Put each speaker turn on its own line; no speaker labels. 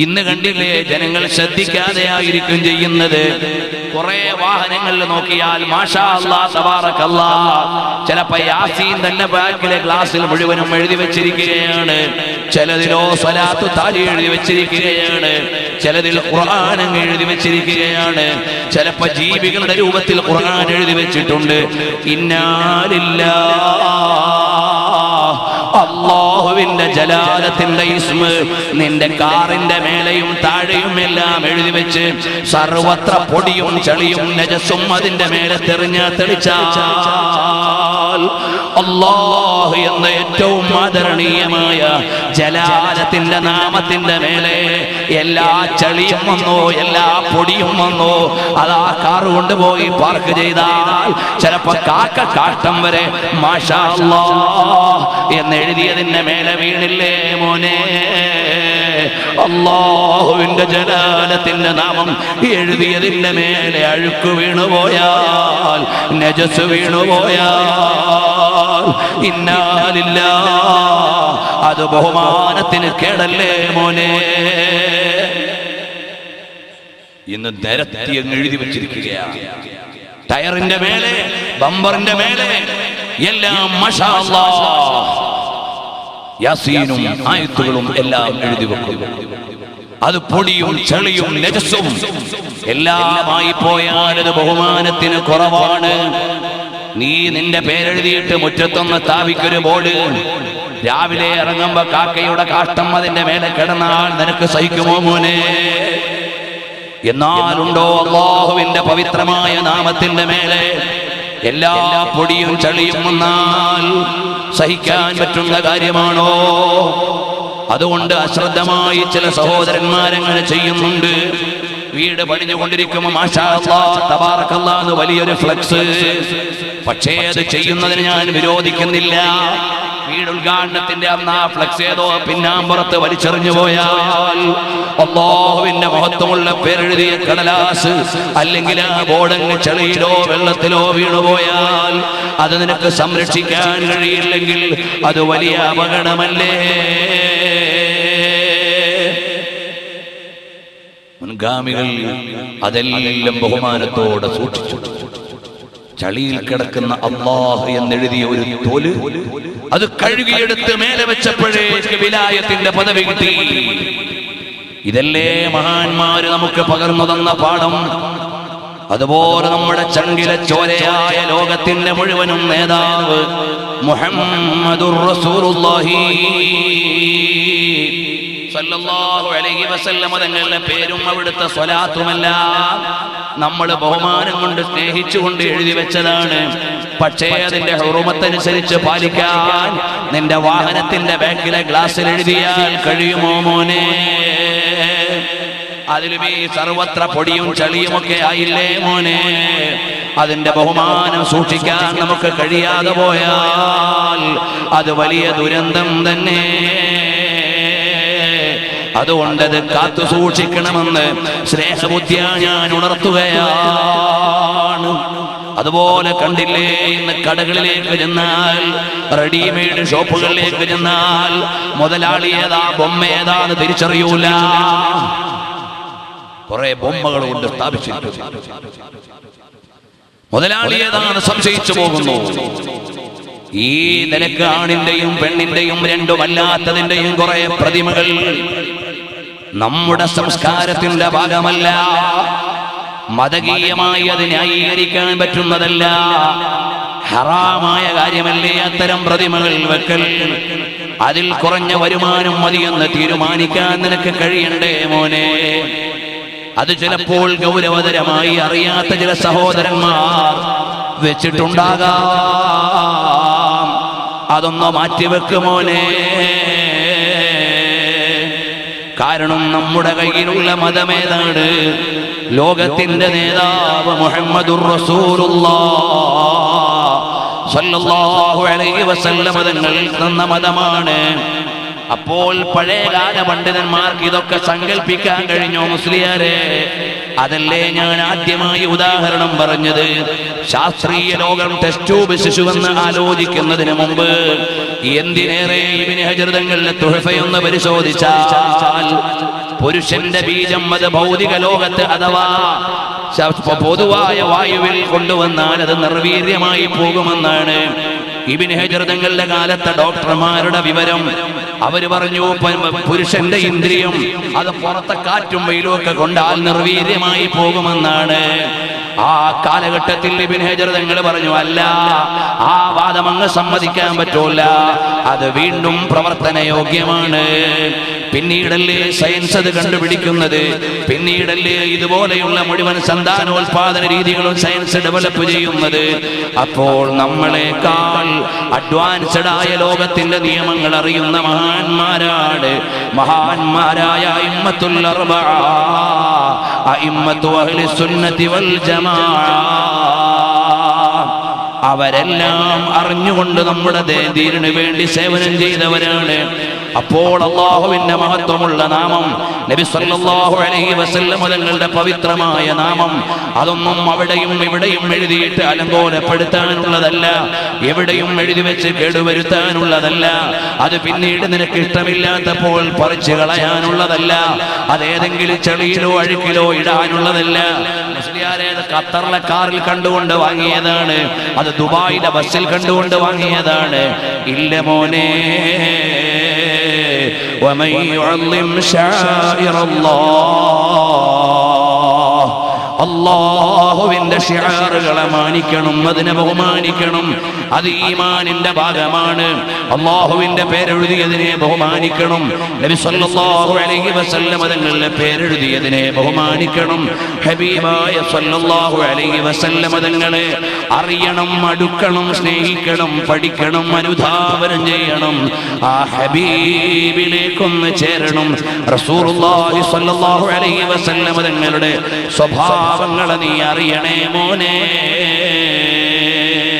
ഇന്ന് കണ്ടില്ലേ ജനങ്ങൾ ശ്രദ്ധിക്കാതെയായിരിക്കും ചെയ്യുന്നത്. കുറെ വാഹനങ്ങളിൽ നോക്കിയാൽ മാഷാ അല്ലാഹ് തബാറകല്ലാഹ് ചിലപ്പോ യാസീൻ തന്നെ ബാക്കിലെ ഗ്ലാസിൽ മുഴുവനും എഴുതി വെച്ചിരിക്കുകയാണ്. ചിലതിലോ സ്വലാത്തു താലി എഴുതി വെച്ചിരിക്കുകയാണ്, ചിലതിൽ ഖുർആൻ എഴുതി വെച്ചിരിക്കുകയാണ്. ചിലപ്പോ ജീവികളുടെ രൂപത്തിൽ ഖുർആൻ എഴുതി വെച്ചിട്ടുണ്ട്. ഇന്നാ ലില്ലാഹ് അല്ലാഹുവിന്റെ ജലാലത്തിന്റെ ഇസ്മ നിന്റെ കാറിന്റെ മേലെയും താഴെയും എല്ലാം എഴുതി വെച്ച് സർവത്ര പൊടിയും ചളിയും നജസും അതിന്റെ മേലെ തെളിച്ചാൽ അല്ലാഹു എന്ന ഏറ്റവും ആദരണീയമായ ജലാലത്തിന്റെ നാമത്തിന്റെ മേലെ എല്ലാ ചളിയും വന്നോ, എല്ലാ പൊടിയും വന്നോ, അതാ കാറ് കൊണ്ടുപോയി പാർക്ക് ചെയ്താൽ ചിലപ്പോ കാട്ടം വരെ മാഷാ അല്ലാഹ് എന്ന് എഴുതിയതിന്റെ മേലെ വീണില്ലേ മോനെ? അല്ലാഹുവിന്റെ ജലാലത്തിന്റെ നാമം എഴുതിയതിന്റെ മേലെ അഴുക്ക് വീണുപോയാൽ, നജസ് വീണുപോയാൽ ഇന്നാ ലില്ലാഹ് അത് ബഹുമാനത്തിന് കേടല്ലേ മോനെ? ഇന്ന് നിരത്തി അങ്ങ് എഴുതി വെച്ചിരിക്കുകയാണ്. ടയറിന്റെ മേലെ, ബമ്പറിന്റെ മേലെ എല്ലാം മാഷാ അല്ലാഹ് യാസീനും ആയത്തുകളും എല്ലാം എഴുതി വെക്കും. അത് പൊടിയും ചളിയും നജസും എല്ലാമായി പോയാൽ അത് ബഹുമാനത്തിന് കുറവാണ്. നീ നിന്റെ പേരെഴുതിയിട്ട് മുറ്റത്തൊന്ന് സ്ഥാപിക്കൊരു ബോർഡ്, രാവിലെ ഇറങ്ങുമ്പോ കാക്കയുടെ കാഷ്ടം അതിന്റെ മേലെ കിടന്നാൽ നിനക്ക് സഹിക്കുമോ മോനെ? എന്നാലുണ്ടോ അല്ലാഹുവിന്റെ പവിത്രമായ നാമത്തിന്റെ മേലെ എല്ലാ പൊടിയും ചളിയും വന്നാൽ സഹിക്കാൻ പറ്റുന്ന കാര്യമാണോ? അതുകൊണ്ട് അശ്രദ്ധമായി ചില സഹോദരന്മാരങ്ങനെ ചെയ്യുന്നുണ്ട്. വീട് പണിഞ്ഞുകൊണ്ടിരിക്കുമ്പോൾ മാഷാ അല്ലാഹ് തബാറകല്ലാഹ് എന്ന് വലിയൊരു ഫ്ലക്സ്. പക്ഷേ അത് ചെയ്യുന്നതിന് ഞാൻ വിരോധിക്കുന്നില്ല. വീട് ഉദ്ഘാടനത്തിന്റെ അന്ന് ആ ഫ്ലക്സ് ഏതോ പിന്നാമ്പുറത്ത് വലിച്ചെറിഞ്ഞു പോയാൽ, അല്ലാഹുവിന്റെ മഹത്വമുള്ള പേരെഴുതിയ കടലാസ് അല്ലെങ്കിൽ ആ ബോർഡങ്ങ് ചെളിയിലോ വെള്ളത്തിലോ വീണുപോയാൽ അത് നിനക്ക് സംരക്ഷിക്കാൻ കഴിയില്ലെങ്കിൽ അത് വലിയ അപകടമല്ലേ? മുൻഗാമികൾ അതെല്ലാം ബഹുമാനത്തോടെ സൂക്ഷിച്ചു. ചളിയിൽ കിടക്കുന്ന അല്ലാഹ് എന്നെഴുതിയ ഒരു തോല് അത് കഴുകിയെടുത്ത് മേലെ വെച്ചപ്പോഴേക്ക് വിലായത്തിന്റെ പദവി കിട്ടി. ഇതല്ലേ മഹാന്മാര് നമുക്ക് പകർന്നു തന്ന പാഠം. അതുപോലെ നമ്മുടെ ചങ്കിലെ ചോരയായ ലോകത്തിന്റെ മുഴുവനും നേതാവ് മുഹമ്മദുർ റസൂലുള്ളാഹി സല്ലല്ലാഹു അലൈഹി വസല്ലം തങ്ങളുടെ പേരും അവിടുത്തെ സ്വലാത്തുമെല്ലാം നമ്മൾ ബഹുമാനം കൊണ്ട് സ്നേഹിച്ചുകൊണ്ട് എഴുതി വെച്ചതാണ്. പക്ഷേ അതിന്റെ ഹുറുമത്തനുസരിച്ച് പാലിക്കാൻ നിന്റെ വാഹനത്തിന്റെ ബാക്കിലെ ഗ്ലാസ്സിൽ എഴുതിയാൽ കഴിയുമോ മോനെ? അതിലും ഈ സർവത്ര പൊടിയും ചളിയുമൊക്കെ ആയില്ലേ മോനെ? അതിന്റെ ബഹുമാനം സൂക്ഷിക്കാൻ നമുക്ക് കഴിയാതെ പോയാൽ അത് വലിയ ദുരന്തം തന്നെ. അതുകൊണ്ടത് കാത്തു സൂക്ഷിക്കണമെന്ന് സ്നേഹബുദ്ധിയാ ഞാൻ ഉണർത്തുകയാണ്. അതുപോലെ കണ്ടില്ലേ, ഇന്ന് കടകളിലേക്ക് ചെന്നാൽ, റെഡിമെയ്ഡ് ഷോപ്പുകളിലേക്ക് ചെന്നാൽ മുതലാളി ഏതാ ബൊമ്മ ഏതാന്ന് തിരിച്ചറിയൂല. കുറെ ബൊമ്മകൾ കൊണ്ട് സ്ഥാപിച്ചിരിക്കുന്നു. മുതലാളി ഏതാന്ന് സംശയിച്ചു പോകുന്നു. ഈ നിലക്ക് ആണിന്റെയും പെണ്ണിന്റെയും രണ്ടുമല്ലാത്തതിന്റെയും കുറെ പ്രതിമകൾ നമ്മുടെ സംസ്കാരത്തിന്റെ ഭാഗമല്ല. മതകീയമായി അത് ന്യായീകരിക്കാൻ പറ്റുന്നതല്ല. ഹറാമായ കാര്യമല്ലേ അത്തരം പ്രതിമകൾ വെക്കൽ? അതിൽ കുറഞ്ഞ വരുമാനം മതിയെന്ന് തീരുമാനിക്കാൻ നിനക്ക് കഴിയണ്ടേ മോനെ? അത് ചിലപ്പോൾ ഗൗരവതരമായി അറിയാത്ത ചില സഹോദരന്മാർ വെച്ചിട്ടുണ്ടാകാം. അതൊന്ന് മാറ്റിവെക്കുമോനെ. കാരണം നമ്മുടെ കയ്യിലുള്ള മതമേതാണ്? ലോകത്തിന്റെ നേതാവ് മുഹമ്മദുർ റസൂലുള്ളാഹി സ്വല്ലല്ലാഹു അലൈഹി വസല്ലം തങ്ങൾ തന്ന മതമാണ്. അപ്പോൾ പഴയകാല പണ്ഡിതന്മാർക്ക് ഇതൊക്കെ സങ്കല്പിക്കാൻ കഴിഞ്ഞോ മുസ്ലിയാരെ? അതല്ലേ ഞാൻ ആദ്യമായി ഉദാഹരണം പറഞ്ഞത്. ശാസ്ത്രീയ ലോകം ടെസ്റ്റ് ട്യൂബ് ശിശുവെന്ന് ആലോചിക്കുന്നതിന് മുമ്പ് എന്തിനേറെ ഇബ്നു ഹജർ തങ്ങളുടെ തുഹഫയൊന്ന് പരിശോധിച്ചാൽ പുരുഷന്റെ ബീജം അത് ഭൗതിക ലോകത്ത് അഥവാ പൊതുവായ വായുവിൽ കൊണ്ടുവന്നാൽ അത് നിർവീര്യമായി പോകുമെന്നാണ് ഇബ്നു ഹജർ തങ്ങളുടെ കാലത്തെ ഡോക്ടർമാരുടെ വിവരം. അവര് പറഞ്ഞു പുരുഷന്റെ ഇന്ദ്രിയം അത് പുറത്തെ കാറ്റും വെയിലും ഒക്കെ കൊണ്ടാൽ നിർവീര്യമായി പോകുമെന്നാണ്. ആ കാലഘട്ടത്തിൽ ഇബ്നു ഹജർ തങ്ങൾ പറഞ്ഞു, അല്ല, ആ വാദം അങ്ങ് സമ്മതിക്കാൻ പറ്റൂല, അത് വീണ്ടും പ്രവർത്തനയോഗ്യമാണ്. പിന്നീടല്ലേ സയൻസ് അത് കണ്ടുപിടിക്കുന്നത്, പിന്നീടല്ലേ ഇതുപോലെയുള്ള മുഴുവൻ സന്താനോത്പാദന രീതികളും സയൻസ് ഡെവലപ്പ് ചെയ്യുന്നത്. അപ്പോൾ നമ്മളെക്കാൾ അഡ്വാൻസ്ഡ് ആയ ലോകത്തിന്റെ നിയമങ്ങൾ അറിയുന്ന മഹാന്മാരാണ് മഹാന്മാരായ അഇമ്മത്തുൽ അർബഅ, അഇമ്മത്തു അഹ്ലി സുന്നത്തി വൽ ജമാഅ. അവരെല്ലാം അറിഞ്ഞുകൊണ്ട് നമ്മുടെ ദീനിനു വേണ്ടി സേവനം ചെയ്തവരാണ്. അപ്പോൾ അല്ലാഹുവിന്റെ മഹത്വമുള്ള നാമം, നബി സല്ലല്ലാഹു അലൈഹി വസല്ലം തങ്ങളുടെ പവിത്രമായ നാമം, അതൊന്നും അവിടെയും ഇവിടെയും എഴുതിയിട്ട് അലങ്കോലപ്പെടുത്താനുള്ളതല്ല, എവിടെയും എഴുതി വെച്ച് കേടുവരുത്താനുള്ളതല്ല. അത് പിന്നീട് നിനക്ക് ഇഷ്ടമില്ലാത്തപ്പോൾ പറിച്ചു കളയാനുള്ളതല്ല, അതേതെങ്കിലും ചെളിയിലോ അഴുക്കിലോ ഇടാനുള്ളതല്ല. മുസ്ലിയാരെ ഖത്തറിലെ കാറിൽ കണ്ടുകൊണ്ട് വാങ്ങിയതാണ്, അത് ദുബായിലെ ബസ്സിൽ കണ്ടുകൊണ്ട് വാങ്ങിയതാണ്. ഇല്ല മോനെ, ومن يعظم شعائر الله, അല്ലാഹുവിന്റെ ശിആറുകളെ മാനിക്കണം, അതിനെ ബഹുമാനിക്കണം. അത് ഈമാനിന്റെ ഭാഗമാണ്. അല്ലാഹുവിന്റെ പേരെഴുതിയതിനെ ബഹുമാനിക്കണം. നബി സല്ലല്ലാഹു അലൈഹി വസല്ലം തങ്ങളുടെ പേരെഴുതിയതിനെ ബഹുമാനിക്കണം. ഹബീബായ സല്ലല്ലാഹു അലൈഹി വസല്ലം തങ്ങളെ അറിയണം, അടുക്കണം, സ്നേഹിക്കണം, പഠിക്കണം, അനുധാവനം ചെയ്യണം. ആ ഹബീബിലേക്കൊന്ന് ചേരണം. റസൂലുള്ളാഹി സ്വല്ലല്ലാഹു അലൈഹി വസല്ലം തങ്ങളുടെ സ്വഭാവങ്ങളെ നീ അറിയണേ മോനെ.